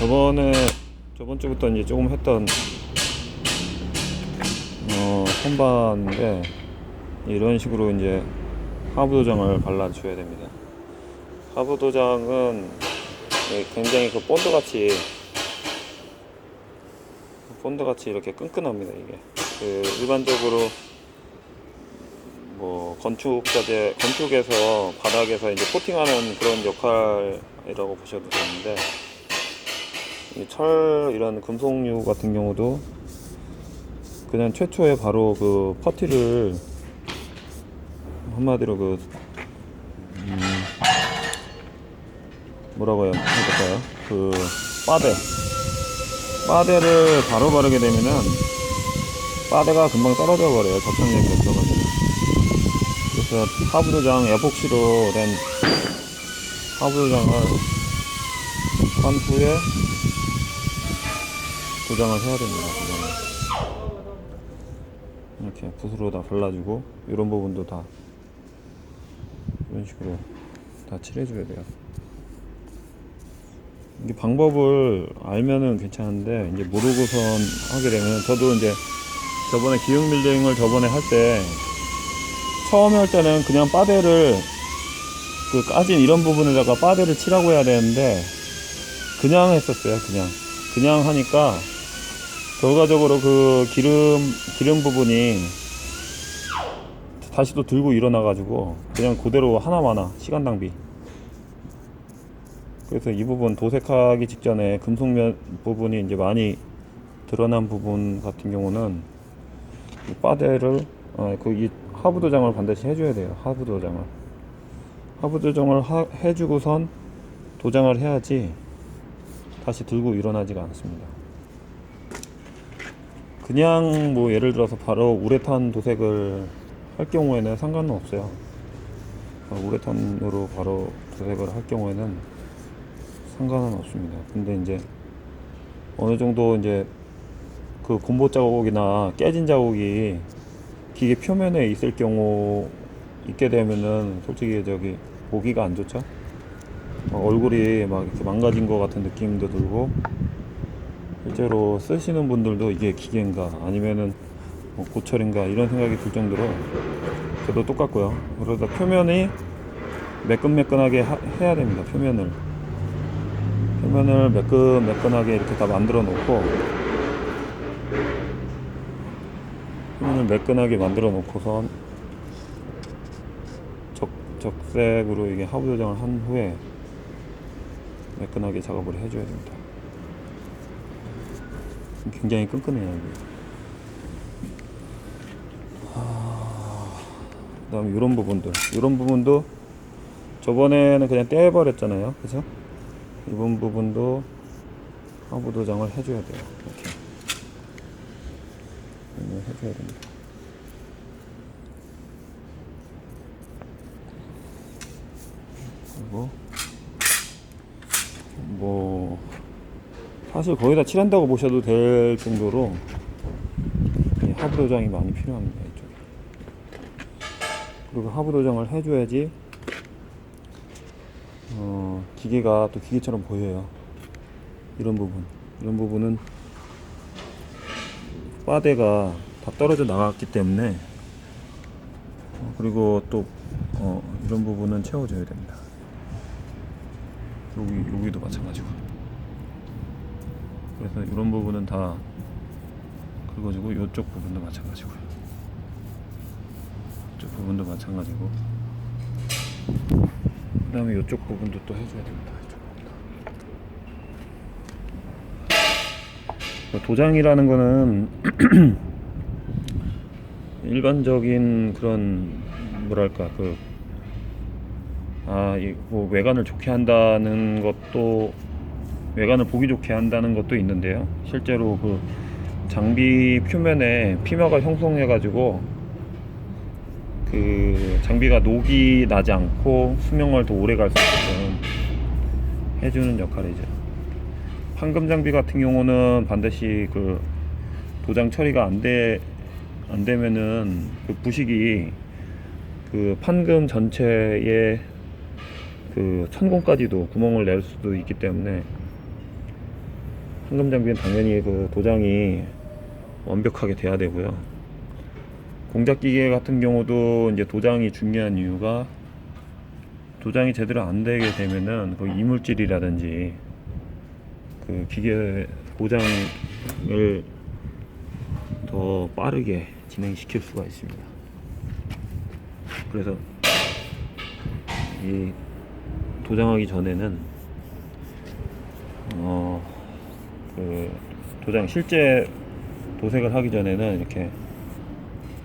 저번 주부터 이제 조금 했던 선반인데, 이런 식으로 이제 하부 도장을 발라줘야 됩니다. 하부 도장은 굉장히 그 본드같이 이렇게 끈끈합니다. 이게 일반적으로 뭐 건축에서 바닥에서 이제 코팅하는 그런 역할이라고 보셔도 되는데, 이 이런 금속류 같은 경우도 그냥 최초에 바로 그 퍼티를 한마디로 뭐라고 해야 될까요? 빠데를 바로 바르게 되면은 빠데가 금방 떨어져 버려요. 접착력이 없어가지고. 그래서 하부 도장, 에폭시로 된 하부 도장을 한 후에 도장을 해야 됩니다. 이렇게 붓으로 다 발라주고, 이런 부분도 다 이런 식으로 다 칠해줘야 돼요. 이게 방법을 알면은 괜찮은데, 이제 모르고선 하게 되면, 저도 이제 저번에 기흥 빌딩을 저번에 할 때, 처음에 할 때는 그냥 빠데를 까진 이런 부분에다가 빠데를 칠하고 해야 되는데, 그냥 했었어요. 그냥 하니까 결과적으로 그 기름 부분이 다시 또 들고 일어나 가지고 그냥 그대로 하나마나 시간 낭비. 그래서 이 부분 도색하기 직전에 금속면 부분이 이제 많이 드러난 부분 같은 경우는 이 빠데를 이 하부 도장을 반드시 해줘야 돼요. 하부 도장을 해주고선 도장을 해야지 다시 들고 일어나지가 않습니다. 그냥 뭐 예를 들어서 바로 우레탄 도색을 할 경우에는 상관은 없어요. 우레탄으로 바로 도색을 할 경우에는 상관은 없습니다. 근데 이제 어느 정도 이제 그 곰보 자국이나 깨진 자국이 기계 표면에 있게 되면은 솔직히 보기가 안 좋죠. 얼굴이 막 이렇게 망가진 것 같은 느낌도 들고, 실제로 쓰시는 분들도 이게 기계인가 아니면은 고철인가 이런 생각이 들 정도로, 저도 똑같고요. 그러다 표면이 매끈매끈하게 해야 됩니다. 표면을 매끈매끈하게 이렇게 다 만들어 놓고선 적색으로 이게 하부 도장을 한 후에 매끈하게 작업을 해줘야 됩니다. 굉장히 끈끈해요. 그 다음에 이런 부분도 저번에는 그냥 떼버렸잖아요. 그죠? 이번 부분도 하부 도장을 해줘야 돼요. 이렇게 해줘야 됩니다. 그리고 뭐 사실 거의 다 칠한다고 보셔도 될 정도로 이 하부 도장이 많이 필요합니다. 이쪽에. 그리고 하부 도장을 해줘야지 기계가 또 기계처럼 보여요. 이런 부분은 빠데가 다 떨어져 나갔기 때문에, 그리고 또 이런 부분은 채워줘야 됩니다. 여기도 마찬가지고. 그래서 이런 부분은 다 긁어주고, 이쪽 부분도 마찬가지고요. 이쪽 부분도 마찬가지고, 그 다음에 이쪽 부분도 또 해줘야 됩니다. 도장이라는 거는 일반적인 그런 뭐랄까 뭐 외관을 좋게 한다는 것도, 외관을 보기 좋게 한다는 것도 있는데요. 실제로 그 장비 표면에 피면가 형성해 가지고 그 장비가 녹이 나지 않고 수명을 더 오래 갈 수 있게끔 해주는 역할이죠. 판금 장비 같은 경우는 반드시 그 도장 처리가 안 되면은 그 부식이 그 판금 전체에 그 천공까지도 구멍을 낼 수도 있기 때문에 현금 장비는 당연히 그 도장이 완벽하게 돼야 되고요. 공작 기계 같은 경우도 이제 도장이 중요한 이유가 도장이 제대로 안 되게 되면은 그 이물질이라든지 그 기계 고장을 더 빠르게 진행시킬 수가 있습니다. 그래서 이 도장하기 전에는 그 도장 실제 도색을 하기 전에는 이렇게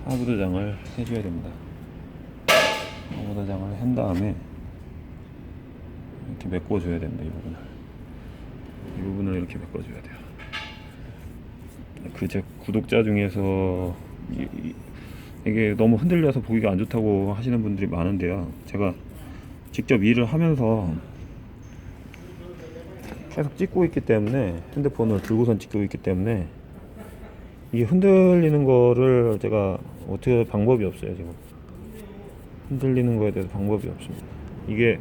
하부 도장을 해줘야 됩니다. 하부 도장을 한 다음에 이렇게 메꿔줘야 됩니다. 이 부분을 이렇게 메꿔줘야 돼요. 제 구독자 중에서 이게 너무 흔들려서 보기가 안 좋다고 하시는 분들이 많은데요. 제가 직접 일을 하면서 계속 찍고 있기 때문에, 핸드폰을 들고선 찍고 있기 때문에 이게 흔들리는 거를 제가 어떻게 방법이 없어요. 지금 흔들리는 거에 대해서 방법이 없습니다. 이게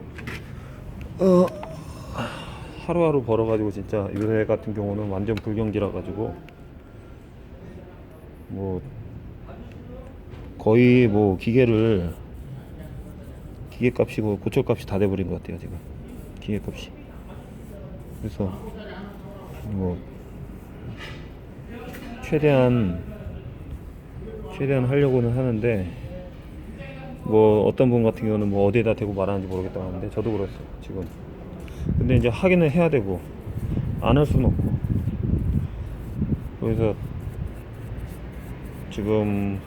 하루하루 벌어가지고 진짜 요새 같은 경우는 완전 불경기라 가지고 뭐 거의 뭐 기계값이 고철값이 다 돼버린 것 같아요 지금 기계값이. 그래서 뭐 최대한 하려고는 하는데, 뭐 어떤 분 같은 경우는 뭐 어디에다 대고 말하는지 모르겠다고 하는데 저도 그랬어요 지금. 근데 이제 하기는 해야 되고 안 할 수는 없고, 그래서 지금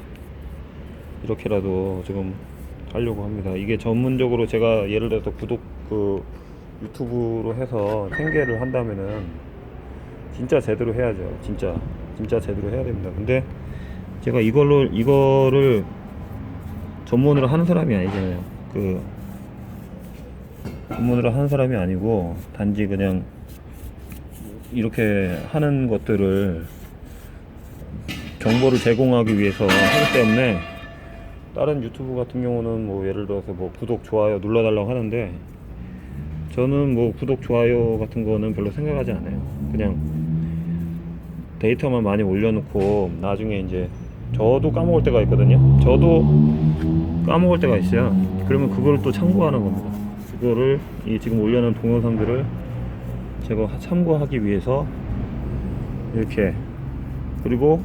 이렇게라도 지금 하려고 합니다. 이게 전문적으로 제가 예를 들어서 유튜브로 해서 생계를 한다면은 진짜 제대로 해야죠. 진짜 제대로 해야 됩니다. 근데 제가 이거를 전문으로 하는 사람이 아니잖아요. 전문으로 하는 사람이 아니고 단지 그냥 이렇게 하는 것들을 정보를 제공하기 위해서 하기 때문에, 다른 유튜브 같은 경우는 뭐 예를 들어서 뭐 구독 좋아요 눌러달라고 하는데 저는 뭐 구독 좋아요 같은 거는 별로 생각하지 않아요. 그냥 데이터만 많이 올려놓고 나중에 이제 저도 까먹을 때가 있거든요. 저도 까먹을 때가 있어요. 그러면 그거를 또 참고하는 겁니다. 그거를 지금 올려놓은 동영상들을 제가 참고하기 위해서 이렇게, 그리고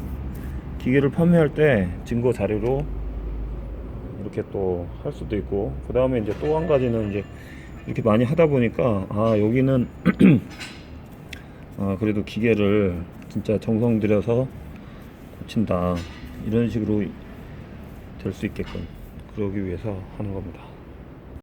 기계를 판매할 때 증거 자료로 이렇게 또 할 수도 있고, 그 다음에 이제 또 한 가지는 이제 이렇게 많이 하다 보니까 여기는 그래도 기계를 진짜 정성 들여서 고친다, 이런 식으로 될 수 있게끔 그러기 위해서 하는 겁니다.